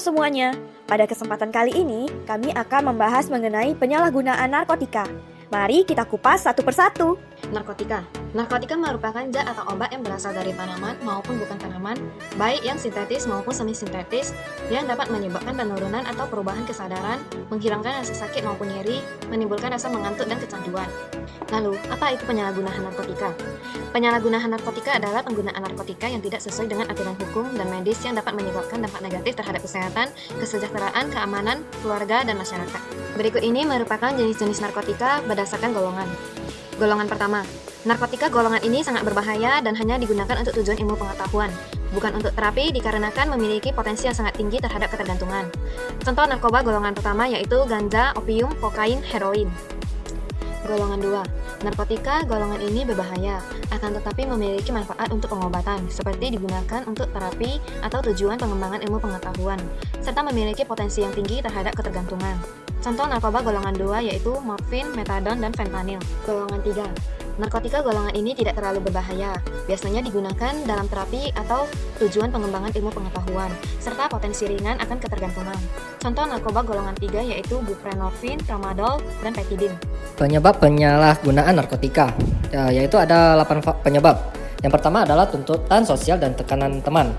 semuanya, pada kesempatan kali ini kami akan membahas mengenai penyalahgunaan narkotika. Mari kita kupas satu persatu. Narkotika. Narkotika merupakan zat atau obat yang berasal dari tanaman maupun bukan tanaman, baik yang sintetis maupun semi-sintetis, yang dapat menyebabkan penurunan atau perubahan kesadaran, menghilangkan rasa sakit maupun nyeri, menimbulkan rasa mengantuk dan kecanduan. Lalu, apa itu penyalahgunaan narkotika? Penyalahgunaan narkotika adalah penggunaan narkotika yang tidak sesuai dengan aturan hukum dan medis yang dapat menyebabkan dampak negatif terhadap kesehatan, kesejahteraan, keamanan, keluarga, dan masyarakat. Berikut ini merupakan jenis-jenis narkotika berdasarkan golongan. Golongan pertama, narkotika golongan ini sangat berbahaya dan hanya digunakan untuk tujuan ilmu pengetahuan, bukan untuk terapi dikarenakan memiliki potensi yang sangat tinggi terhadap ketergantungan. Contoh narkoba golongan pertama yaitu ganja, opium, kokain, heroin. Golongan 2, narkotika golongan ini berbahaya, akan tetapi memiliki manfaat untuk pengobatan, seperti digunakan untuk terapi atau tujuan pengembangan ilmu pengetahuan, serta memiliki potensi yang tinggi terhadap ketergantungan. Contoh narkoba golongan 2 yaitu morfin, metadon, dan fentanyl. Golongan 3, narkotika golongan ini tidak terlalu berbahaya, biasanya digunakan dalam terapi atau tujuan pengembangan ilmu pengetahuan, serta potensi ringan akan ketergantungan. Contoh narkoba golongan 3 yaitu buprenorfin, tramadol, dan petidin. Penyebab penyalahgunaan narkotika, yaitu ada 8 penyebab. Yang pertama adalah tuntutan sosial dan tekanan teman.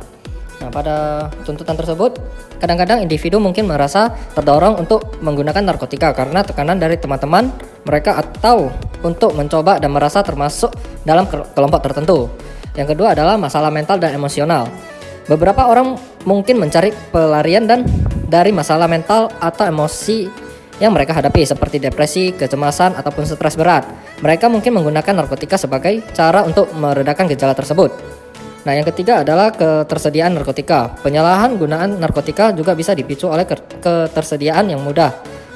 Nah, pada tuntutan tersebut, kadang-kadang individu mungkin merasa terdorong untuk menggunakan narkotika karena tekanan dari teman-teman mereka atau untuk mencoba dan merasa termasuk dalam kelompok tertentu. Yang kedua adalah masalah mental dan emosional. Beberapa orang mungkin mencari pelarian dari masalah mental atau emosi yang mereka hadapi seperti depresi, kecemasan, ataupun stres berat. Mereka mungkin menggunakan narkotika sebagai cara untuk meredakan gejala tersebut. Nah, yang ketiga adalah ketersediaan narkotika. Penyalahgunaan narkotika juga bisa dipicu oleh ketersediaan yang mudah.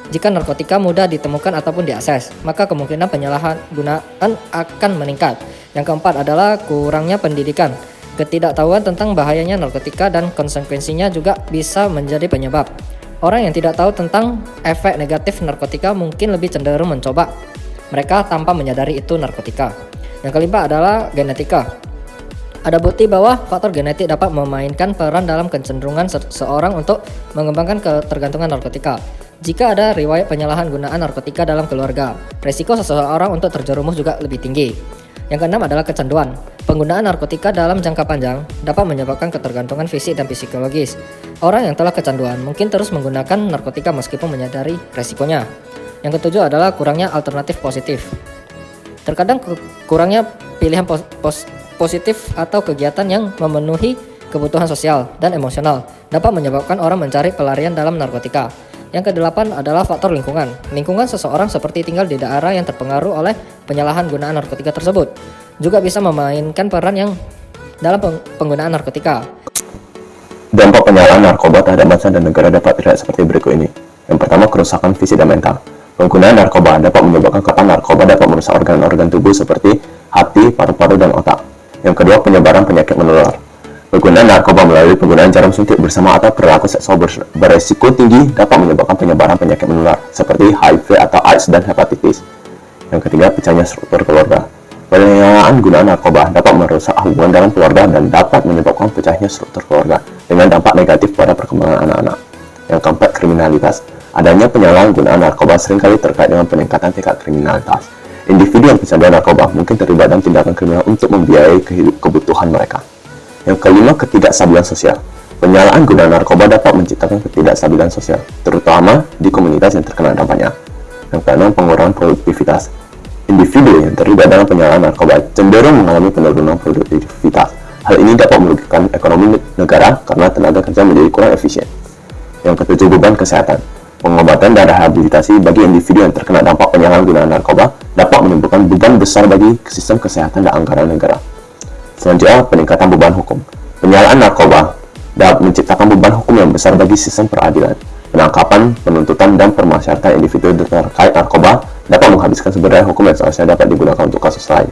Jika narkotika mudah ditemukan ataupun diakses, maka kemungkinan penyalahgunaan akan meningkat. Yang keempat adalah kurangnya pendidikan. Ketidaktahuan tentang bahayanya narkotika dan konsekuensinya juga bisa menjadi penyebab. Orang yang tidak tahu tentang efek negatif narkotika mungkin lebih cenderung mencoba mereka tanpa menyadari itu narkotika. Yang kelima adalah genetika. Ada bukti bahwa faktor genetik dapat memainkan peran dalam kecenderungan seseorang untuk mengembangkan ketergantungan narkotika. Jika ada riwayat penyalahgunaan narkotika dalam keluarga, risiko seseorang untuk terjerumus juga lebih tinggi. Yang keenam adalah kecanduan. Penggunaan narkotika dalam jangka panjang dapat menyebabkan ketergantungan fisik dan psikologis. Orang yang telah kecanduan mungkin terus menggunakan narkotika meskipun menyadari risikonya. Yang ketujuh adalah kurangnya alternatif positif. Terkadang kurangnya pilihan positif atau kegiatan yang memenuhi kebutuhan sosial dan emosional dapat menyebabkan orang mencari pelarian dalam narkotika. Yang kedelapan adalah faktor lingkungan. Lingkungan seseorang seperti tinggal di daerah yang terpengaruh oleh penyalahgunaan narkotika tersebut juga bisa memainkan peran yang dalam penggunaan narkotika. Dampak penyalahgunaan narkoba terhadap bangsa dan negara dapat terlihat seperti berikut ini. Yang pertama, kerusakan fisik dan mental. Penggunaan narkoba dapat menyebabkan kepan narkoba dapat merusak organ-organ tubuh seperti hati, paru-paru, dan otak. Yang kedua, penyebaran penyakit menular. Penggunaan narkoba melalui penggunaan jarum suntik bersama atau perilaku seksual beresiko tinggi dapat menyebabkan penyebaran penyakit menular seperti HIV atau AIDS dan hepatitis. Yang ketiga, pecahnya struktur keluarga. Penyalahgunaan narkoba dapat merusak hubungan dalam keluarga dan dapat menyebabkan pecahnya struktur keluarga dengan dampak negatif pada perkembangan anak-anak. Yang keempat, kriminalitas. Adanya penyalahgunaan narkoba seringkali terkait dengan peningkatan tingkat kriminalitas. Individu yang kecanduan narkoba mungkin terlibat dalam tindakan kriminal untuk membiayai kebutuhan mereka. Yang kelima, ketidakstabilan sosial. Penyalahgunaan narkoba dapat menciptakan ketidakstabilan sosial, terutama di komunitas yang terkena dampaknya. Yang keenam, pengurangan produktivitas. Individu yang terlibat dalam penyalahgunaan narkoba cenderung mengalami penurunan produktivitas. Hal ini dapat merugikan ekonomi negara karena tenaga kerja menjadi kurang efisien. Yang ketujuh, beban kesehatan. Pengobatan dan rehabilitasi bagi individu yang terkena dampak penyalahgunaan narkoba dapat menimbulkan beban besar bagi sistem kesehatan dan anggaran negara. Selanjutnya, peningkatan beban hukum. Penyalahgunaan narkoba dapat menciptakan beban hukum yang besar bagi sistem peradilan. Penangkapan, penuntutan, dan permasyarakatan individu terkait narkoba dapat menghabiskan sumber daya hukum yang seharusnya dapat digunakan untuk kasus lain.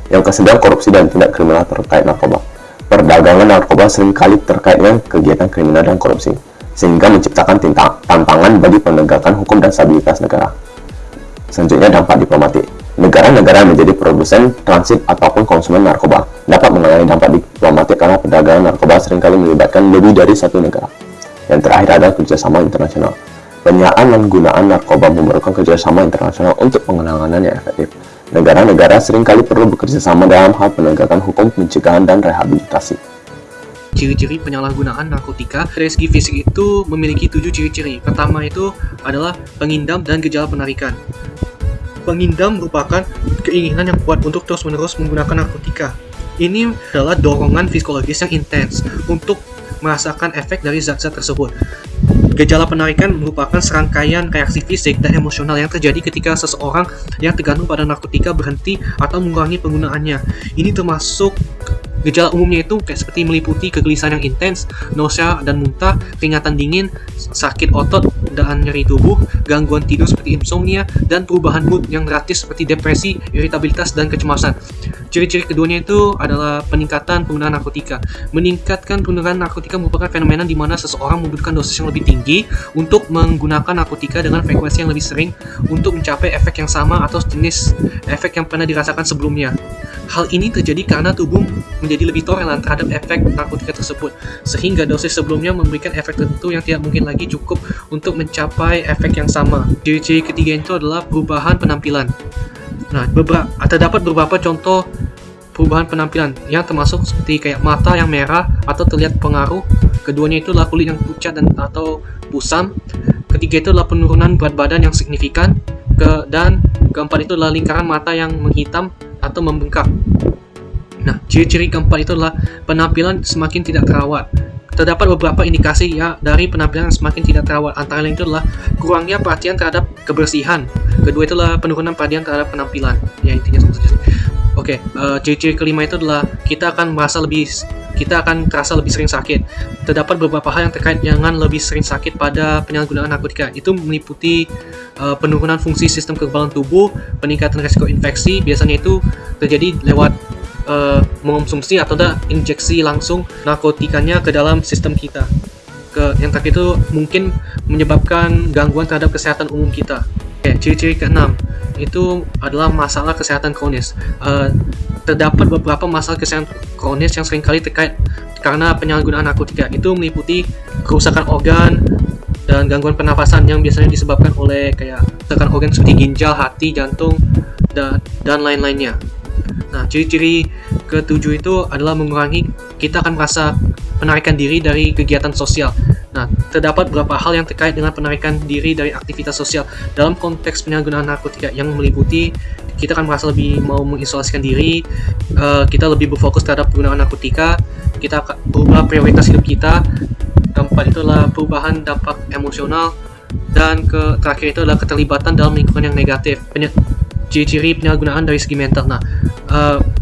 Yang kesembilan, korupsi dan tindak kriminal terkait narkoba. Perdagangan narkoba seringkali terkait dengan kegiatan kriminal dan korupsi, sehingga menciptakan tantangan bagi penegakan hukum dan stabilitas negara. Selanjutnya, dampak diplomatik. Negara-negara yang menjadi produsen, transit, ataupun konsumen narkoba dapat mengalami dampak diplomatik karena perdagangan narkoba seringkali melibatkan lebih dari satu negara. Yang terakhir adalah kerjasama internasional. Penyediaan dan penggunaan narkoba memerlukan kerjasama internasional untuk penanganan yang efektif. Negara-negara seringkali perlu bekerja sama dalam hal penegakan hukum, pencegahan, dan rehabilitasi. Ciri-ciri penyalahgunaan narkotika dari segi fisik itu memiliki 7 ciri-ciri. Pertama itu adalah pengindam dan gejala penarikan. Pengindam merupakan keinginan yang kuat untuk terus-menerus menggunakan narkotika. Ini adalah dorongan psikologis yang intens untuk merasakan efek dari zat-zat tersebut. Gejala penarikan merupakan serangkaian reaksi fisik dan emosional yang terjadi ketika seseorang yang tergantung pada narkotika berhenti atau mengurangi penggunaannya. Ini termasuk gejala umumnya itu kayak seperti meliputi kegelisahan yang intens, nausea dan muntah, keringatan dingin, sakit otot dan nyeri tubuh, gangguan tidur seperti insomnia, dan perubahan mood yang drastis seperti depresi, iritabilitas, dan kecemasan. Ciri-ciri keduanya itu adalah peningkatan penggunaan narkotika. Meningkatkan penggunaan narkotika merupakan fenomena di mana seseorang membutuhkan dosis yang lebih tinggi untuk menggunakan narkotika dengan frekuensi yang lebih sering untuk mencapai efek yang sama atau jenis efek yang pernah dirasakan sebelumnya. Hal ini terjadi karena tubuh menjadi lebih toleran terhadap efek narkotika tersebut, sehingga dosis sebelumnya memberikan efek tertentu yang tidak mungkin lagi cukup untuk mencapai efek yang sama. Ciri-ciri ketiga itu adalah perubahan penampilan. Nah, terdapat beberapa contoh perubahan penampilan yang termasuk seperti kayak mata yang merah atau terlihat pengaruh. Keduanya itu adalah kulit yang pucat atau kusam. Ketiga itu adalah penurunan berat badan yang signifikan. Dan keempat itu adalah lingkaran mata yang menghitam atau membengkak. Nah, ciri-ciri keempat itu adalah penampilan semakin tidak terawat. Terdapat beberapa indikasi dari penampilan yang semakin tidak terawat. Antara lain itu adalah kurangnya perhatian terhadap kebersihan. Kedua itu adalah penurunan perhatian terhadap penampilan. Ya, intinya sama saja. Oke, ciri-ciri kelima itu adalah kita akan terasa lebih sering sakit. Terdapat beberapa hal yang terkait dengan lebih sering sakit pada penyalahgunaan narkotika. Itu meliputi penurunan fungsi sistem kekebalan tubuh, peningkatan risiko infeksi. Biasanya itu terjadi lewat mengonsumsi atau injeksi langsung narkotikanya ke dalam sistem kita. Yang terakhir itu mungkin menyebabkan gangguan terhadap kesehatan umum kita. Oke, ciri-ciri keenam itu adalah masalah kesehatan kronis. Terdapat beberapa masalah kesehatan kronis yang seringkali terkait karena penyalahgunaan narkotika. Itu meliputi kerusakan organ dan gangguan pernafasan yang biasanya disebabkan oleh kayak kerusakan organ seperti ginjal, hati, jantung, dan lain-lainnya. Nah, ciri-ciri ketujuh itu adalah kita akan merasa penarikan diri dari kegiatan sosial. Nah, terdapat beberapa hal yang terkait dengan penarikan diri dari aktivitas sosial dalam konteks penyalahgunaan narkotika yang meliputi kita akan merasa lebih mau mengisolasikan diri, kita lebih berfokus terhadap penggunaan narkotika, kita akan berubah prioritas hidup kita. Keempat itu adalah perubahan dampak emosional, dan terakhir itu adalah keterlibatan dalam lingkungan yang negatif. Ciri-ciri penyalahgunaan dari segi mental. Nah,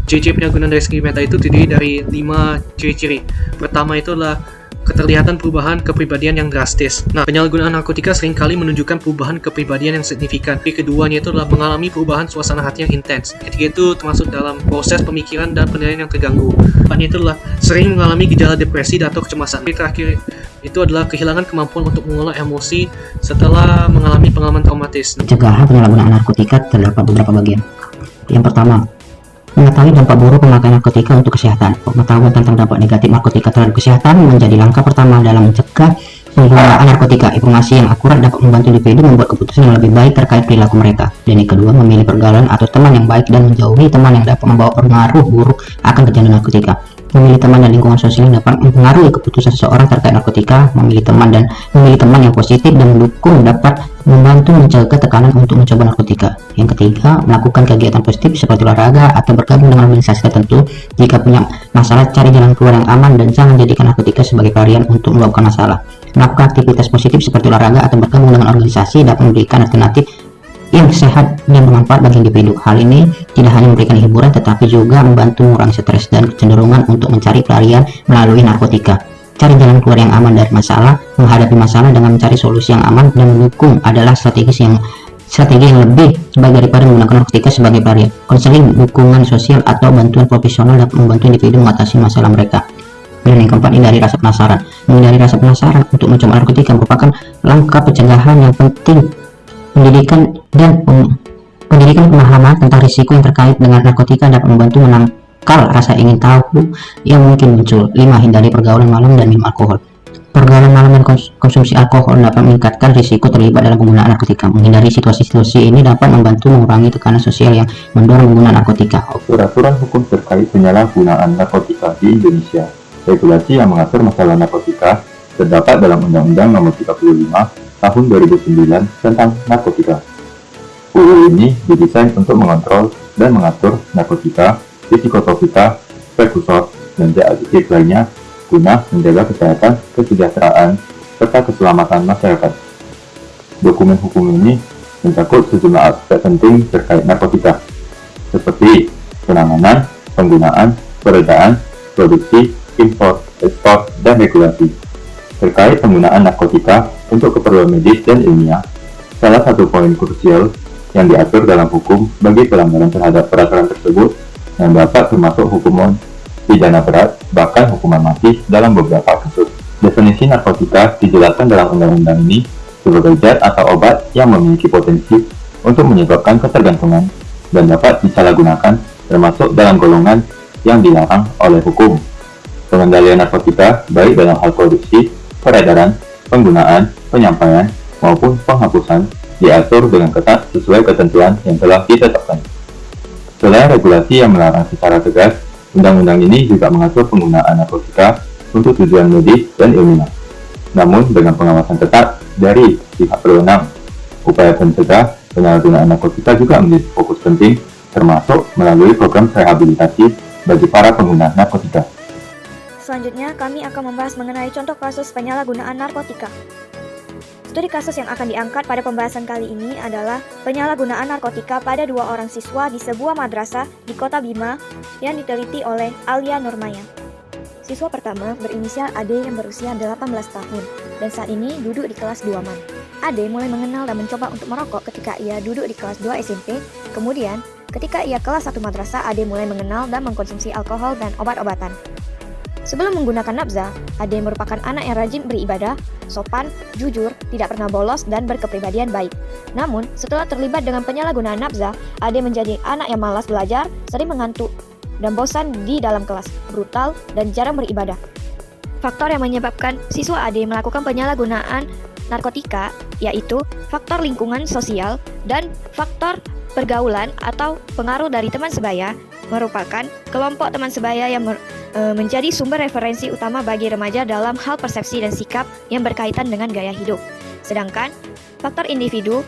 ciri-ciri penyalahgunaan dari segi mental itu terdiri dari 5 ciri-ciri. Pertama itu adalah keterlihatan perubahan kepribadian yang drastis. Nah, penyalahgunaan narkotika seringkali menunjukkan perubahan kepribadian yang signifikan. Keduanya itu adalah mengalami perubahan suasana hati yang intens. Ketiga itu termasuk dalam proses pemikiran dan penilaian yang terganggu. Keempatnya itu adalah sering mengalami gejala depresi atau kecemasan. Terakhir itu adalah kehilangan kemampuan untuk mengelola emosi setelah mengalami pengalaman traumatis. Pencegahan penyalahgunaan narkotika terdapat beberapa bagian. Yang pertama, mengetahui dampak buruk pemakaian narkotika untuk kesehatan. Pengetahuan tentang dampak negatif narkotika terhadap kesehatan menjadi langkah pertama dalam mencegah penggunaan narkotika. Informasi yang akurat dapat membantu individu membuat keputusan yang lebih baik terkait perilaku mereka. Dan yang kedua, memilih pergaulan atau teman yang baik dan menjauhi teman yang dapat membawa pengaruh buruk akan kecanduan narkotika. Memilih teman dan lingkungan sosial yang dapat mempengaruhi keputusan seseorang terkait narkotika. Memilih teman yang positif dan mendukung dapat membantu mencegah tekanan untuk mencoba narkotika. Yang ketiga, melakukan kegiatan positif seperti olahraga atau bergabung dengan organisasi tertentu. Jika punya masalah, cari jalan keluar yang aman dan jangan jadikan narkotika sebagai pelarian untuk meluapkan masalah. Melakukan aktivitas positif seperti olahraga atau bergabung dengan organisasi dapat memberikan alternatif yang sehat dan bermanfaat bagi individu. Hal ini tidak hanya memberikan hiburan tetapi juga membantu mengurangi stres dan kecenderungan untuk mencari pelarian melalui narkotika. Cari jalan keluar yang aman dari masalah. Menghadapi masalah dengan mencari solusi yang aman dan mendukung adalah strategi yang lebih baik daripada menggunakan narkotika sebagai pelarian. Konseling, dukungan sosial atau bantuan profesional dapat membantu individu mengatasi masalah mereka. Dan yang keempat, hindari rasa penasaran. Menghindari rasa penasaran untuk mencoba narkotika merupakan langkah pencegahan yang penting. Pendidikan pemahaman tentang risiko yang terkait dengan narkotika dapat membantu menangkal rasa ingin tahu yang mungkin muncul. 5. Hindari pergaulan malam dan minum alkohol. Pergaulan malam dan konsumsi alkohol dapat meningkatkan risiko terlibat dalam penggunaan narkotika. Menghindari situasi-situasi ini dapat membantu mengurangi tekanan sosial yang mendorong penggunaan narkotika. Peraturan hukum terkait penyalahgunaan narkotika di Indonesia. Regulasi yang mengatur masalah narkotika terdapat dalam Undang-Undang Nomor 35 Tahun 2009 tentang narkotika. UU ini didesain untuk mengontrol dan mengatur narkotika, psikotropika, prekursor, dan zat aktif lainnya guna menjaga kesehatan, kesejahteraan, serta keselamatan masyarakat. Dokumen hukum ini mencakup sejumlah aspek penting terkait narkotika, seperti penanganan, penggunaan, peredaan, produksi, impor, ekspor, dan regulasi. Terkait penggunaan narkotika untuk keperluan medis dan ilmiah, salah satu poin krusial yang diatur dalam hukum bagi pelanggaran terhadap peraturan tersebut yang dapat termasuk hukuman pidana berat, bahkan hukuman mati dalam beberapa kasus. Definisi narkotika dijelaskan dalam undang-undang ini sebagai zat atau obat yang memiliki potensi untuk menyebabkan ketergantungan dan dapat disalahgunakan, termasuk dalam golongan yang dilarang oleh hukum. Pengendalian narkotika baik dalam hal produksi, peredaran, penggunaan, penyampaian, maupun penghapusan diatur dengan ketat sesuai ketentuan yang telah ditetapkan. Selain regulasi yang melarang secara tegas, undang-undang ini juga mengatur penggunaan narkotika untuk tujuan medis dan ilmiah. Namun dengan pengawasan ketat dari pihak berwenang, upaya pencegah penyalahgunaan narkotika juga menjadi fokus penting, termasuk melalui program rehabilitasi bagi para pengguna narkotika. Selanjutnya, kami akan membahas mengenai contoh kasus penyalahgunaan narkotika. Studi kasus yang akan diangkat pada pembahasan kali ini adalah penyalahgunaan narkotika pada 2 orang siswa di sebuah madrasah di kota Bima yang diteliti oleh Alia Nurmaya. Siswa pertama berinisial Ade yang berusia 18 tahun dan saat ini duduk di kelas 2 MAN. Ade mulai mengenal dan mencoba untuk merokok ketika ia duduk di kelas 2 SMP. Kemudian, ketika ia kelas 1 madrasah, Ade mulai mengenal dan mengkonsumsi alkohol dan obat-obatan. Sebelum menggunakan nafza, Ade merupakan anak yang rajin beribadah, sopan, jujur, tidak pernah bolos, dan berkepribadian baik. Namun, setelah terlibat dengan penyalahgunaan nafza, Ade menjadi anak yang malas belajar, sering mengantuk, dan bosan di dalam kelas, brutal, dan jarang beribadah. Faktor yang menyebabkan siswa Ade melakukan penyalahgunaan narkotika yaitu faktor lingkungan sosial dan faktor pergaulan atau pengaruh dari teman sebaya, merupakan kelompok teman sebaya yang menjadi sumber referensi utama bagi remaja dalam hal persepsi dan sikap yang berkaitan dengan gaya hidup. Sedangkan faktor individu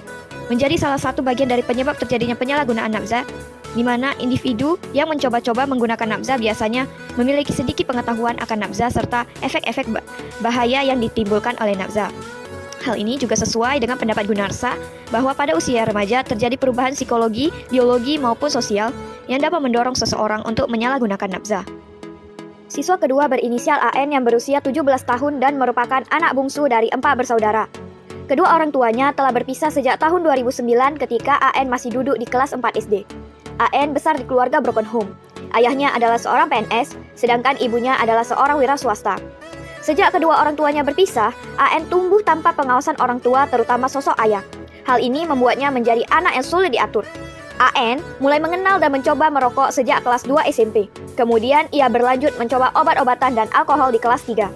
menjadi salah satu bagian dari penyebab terjadinya penyalahgunaan nafza, di mana individu yang mencoba-coba menggunakan nafza biasanya memiliki sedikit pengetahuan akan nafza serta efek-efek bahaya yang ditimbulkan oleh nafza. Hal ini juga sesuai dengan pendapat Gunarsa bahwa pada usia remaja terjadi perubahan psikologi, biologi maupun sosial yang dapat mendorong seseorang untuk menyalahgunakan nafza. Siswa kedua berinisial AN yang berusia 17 tahun dan merupakan anak bungsu dari 4 bersaudara. Kedua orang tuanya telah berpisah sejak tahun 2009 ketika AN masih duduk di kelas 4 SD. AN besar di keluarga broken home. Ayahnya adalah seorang PNS, sedangkan ibunya adalah seorang wira swasta. Sejak kedua orang tuanya berpisah, AN tumbuh tanpa pengawasan orang tua, terutama sosok ayah. Hal ini membuatnya menjadi anak yang sulit diatur. AN mulai mengenal dan mencoba merokok sejak kelas 2 SMP. Kemudian ia berlanjut mencoba obat-obatan dan alkohol di kelas 3.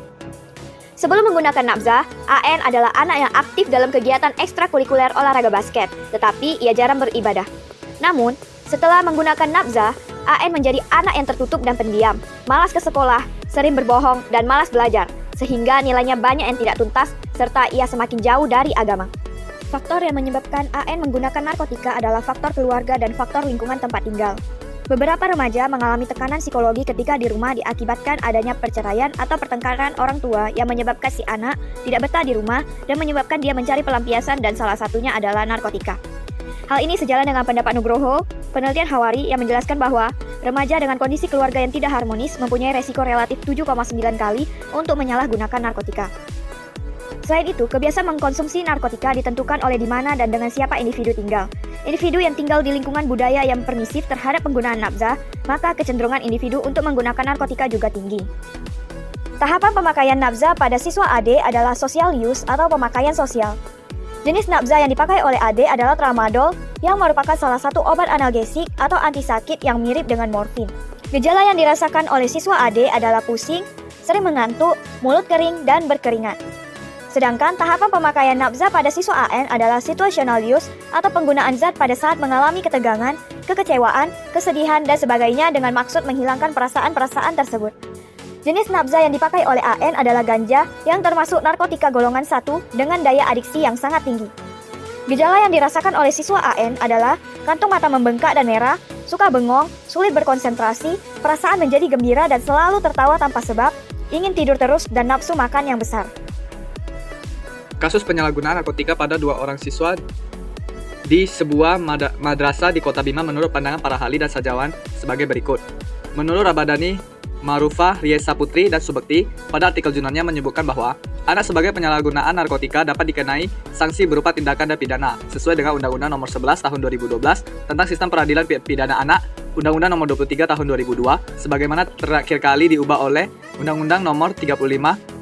Sebelum menggunakan nafza, AN adalah anak yang aktif dalam kegiatan ekstrakurikuler olahraga basket, tetapi ia jarang beribadah. Namun, setelah menggunakan nafza, AN menjadi anak yang tertutup dan pendiam, malas ke sekolah, sering berbohong, dan malas belajar, sehingga nilainya banyak yang tidak tuntas, serta ia semakin jauh dari agama. Faktor yang menyebabkan AN menggunakan narkotika adalah faktor keluarga dan faktor lingkungan tempat tinggal. Beberapa remaja mengalami tekanan psikologi ketika di rumah diakibatkan adanya perceraian atau pertengkaran orang tua yang menyebabkan si anak tidak betah di rumah dan menyebabkan dia mencari pelampiasan dan salah satunya adalah narkotika. Hal ini sejalan dengan pendapat Nugroho, penelitian Hawari yang menjelaskan bahwa remaja dengan kondisi keluarga yang tidak harmonis mempunyai resiko relatif 7,9 kali untuk menyalahgunakan narkotika. Selain itu, kebiasaan mengkonsumsi narkotika ditentukan oleh di mana dan dengan siapa individu tinggal. Individu yang tinggal di lingkungan budaya yang permisif terhadap penggunaan nafza, maka kecenderungan individu untuk menggunakan narkotika juga tinggi. Tahapan pemakaian nafza pada siswa AD adalah social use atau pemakaian sosial. Jenis nafza yang dipakai oleh AD adalah tramadol yang merupakan salah satu obat analgesik atau anti sakit yang mirip dengan morfin. Gejala yang dirasakan oleh siswa AD adalah pusing, sering mengantuk, mulut kering, dan berkeringat. Sedangkan tahapan pemakaian nafza pada siswa AN adalah situational use atau penggunaan zat pada saat mengalami ketegangan, kekecewaan, kesedihan, dan sebagainya dengan maksud menghilangkan perasaan-perasaan tersebut. Jenis nafza yang dipakai oleh AN adalah ganja yang termasuk narkotika golongan 1 dengan daya adiksi yang sangat tinggi. Gejala yang dirasakan oleh siswa AN adalah kantung mata membengkak dan merah, suka bengong, sulit berkonsentrasi, perasaan menjadi gembira dan selalu tertawa tanpa sebab, ingin tidur terus, dan nafsu makan yang besar. Kasus penyalahgunaan narkotika pada 2 orang siswa di sebuah madrasah di Kota Bima menurut pandangan para ahli dan sajawan sebagai berikut. Menurut Rabadani, Marufah, Riesa Putri, dan Subekti, pada artikel jurnalnya menyebutkan bahwa anak sebagai penyalahgunaan narkotika dapat dikenai sanksi berupa tindakan dan pidana sesuai dengan Undang-Undang Nomor 11 Tahun 2012 tentang Sistem Peradilan Pidana Anak, Undang-Undang Nomor 23 Tahun 2002, sebagaimana terakhir kali diubah oleh Undang-Undang Nomor 35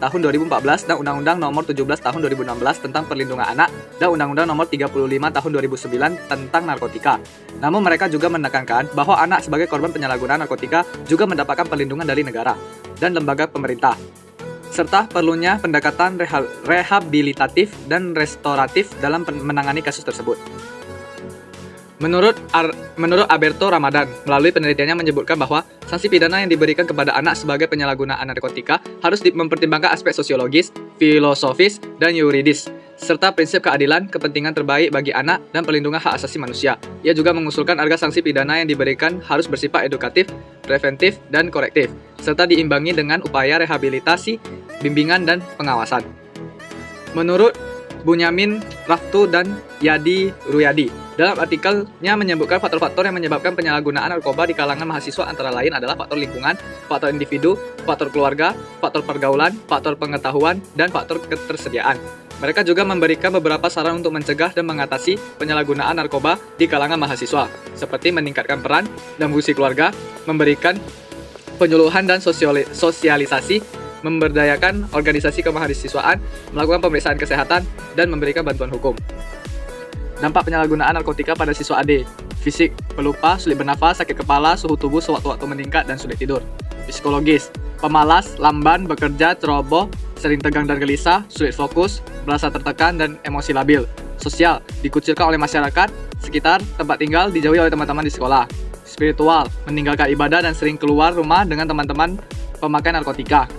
Tahun 2014 dan Undang-Undang Nomor 17 Tahun 2016 tentang Perlindungan Anak dan Undang-Undang Nomor 35 Tahun 2009 tentang narkotika. Namun mereka juga menekankan bahwa anak sebagai korban penyalahgunaan narkotika juga mendapatkan perlindungan dari negara dan lembaga pemerintah, serta perlunya pendekatan rehabilitatif dan restoratif dalam menangani kasus tersebut. Menurut Alberto Ramadan, melalui penelitiannya menyebutkan bahwa sanksi pidana yang diberikan kepada anak sebagai penyalahgunaan narkotika harus mempertimbangkan aspek sosiologis, filosofis, dan yuridis, serta prinsip keadilan, kepentingan terbaik bagi anak, dan perlindungan hak asasi manusia. Ia juga mengusulkan agar sanksi pidana yang diberikan harus bersifat edukatif, preventif, dan korektif, serta diimbangi dengan upaya rehabilitasi, bimbingan, dan pengawasan. Menurut Bunyamin Raftu dan Yadi Ruyadi, dalam artikelnya menyebutkan faktor-faktor yang menyebabkan penyalahgunaan narkoba di kalangan mahasiswa antara lain adalah faktor lingkungan, faktor individu, faktor keluarga, faktor pergaulan, faktor pengetahuan, dan faktor ketersediaan. Mereka juga memberikan beberapa saran untuk mencegah dan mengatasi penyalahgunaan narkoba di kalangan mahasiswa, seperti meningkatkan peran dan fungsi keluarga, memberikan penyuluhan dan sosialisasi, memberdayakan organisasi kemahasiswaan, melakukan pemeriksaan kesehatan, dan memberikan bantuan hukum. Dampak penyalahgunaan narkotika pada siswa AD: fisik, pelupa, sulit bernafas, sakit kepala, suhu tubuh sewaktu-waktu meningkat, dan sulit tidur. Psikologis: pemalas, lamban, bekerja, ceroboh, sering tegang dan gelisah, sulit fokus, merasa tertekan, dan emosi labil. Sosial: dikucilkan oleh masyarakat sekitar, tempat tinggal dijauhi oleh teman-teman di sekolah. Spiritual: meninggalkan ibadah dan sering keluar rumah dengan teman-teman pemakai narkotika.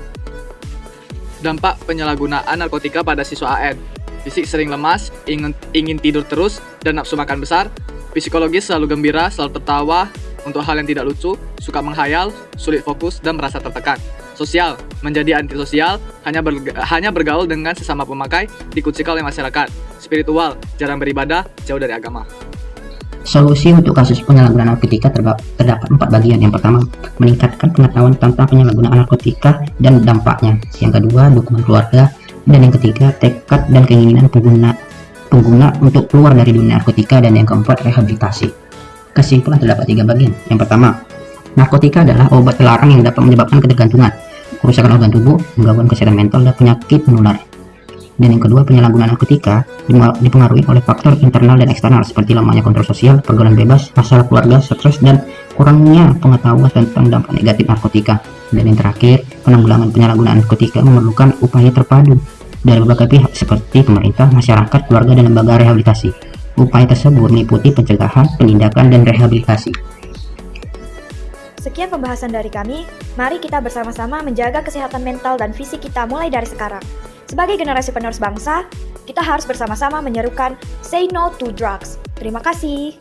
Dampak penyalahgunaan narkotika pada siswa AN: fisik sering lemas, ingin tidur terus, dan nafsu makan besar. Psikologis selalu gembira, selalu tertawa untuk hal yang tidak lucu, suka menghayal, sulit fokus, dan merasa tertekan. Sosial: menjadi antisosial, hanya bergaul dengan sesama pemakai, dikucilkan oleh masyarakat. Spiritual: jarang beribadah, jauh dari agama. Solusi untuk kasus penyalahgunaan narkotika terdapat 4 bagian. Yang pertama, meningkatkan pengetahuan tentang penyalahgunaan narkotika dan dampaknya. Yang kedua, dukungan keluarga. Dan yang ketiga, tekad dan keinginan pengguna untuk keluar dari dunia narkotika. Dan yang keempat, rehabilitasi. Kesimpulan terdapat 3 bagian. Yang pertama, narkotika adalah obat terlarang yang dapat menyebabkan ketergantungan, kerusakan organ tubuh, gangguan kesehatan mental, dan penyakit menular. Dan yang kedua, penyalahgunaan narkotika dipengaruhi oleh faktor internal dan eksternal seperti lemahnya kontrol sosial, pergaulan bebas, masalah keluarga, stres, dan kurangnya pengetahuan tentang dampak negatif narkotika. Dan yang terakhir, penanggulangan penyalahgunaan narkotika memerlukan upaya terpadu dari berbagai pihak seperti pemerintah, masyarakat, keluarga, dan lembaga rehabilitasi. Upaya tersebut meliputi pencegahan, penindakan, dan rehabilitasi. Sekian pembahasan dari kami. Mari kita bersama-sama menjaga kesehatan mental dan fisik kita mulai dari sekarang. Sebagai generasi penerus bangsa, kita harus bersama-sama menyerukan Say No to Drugs. Terima kasih.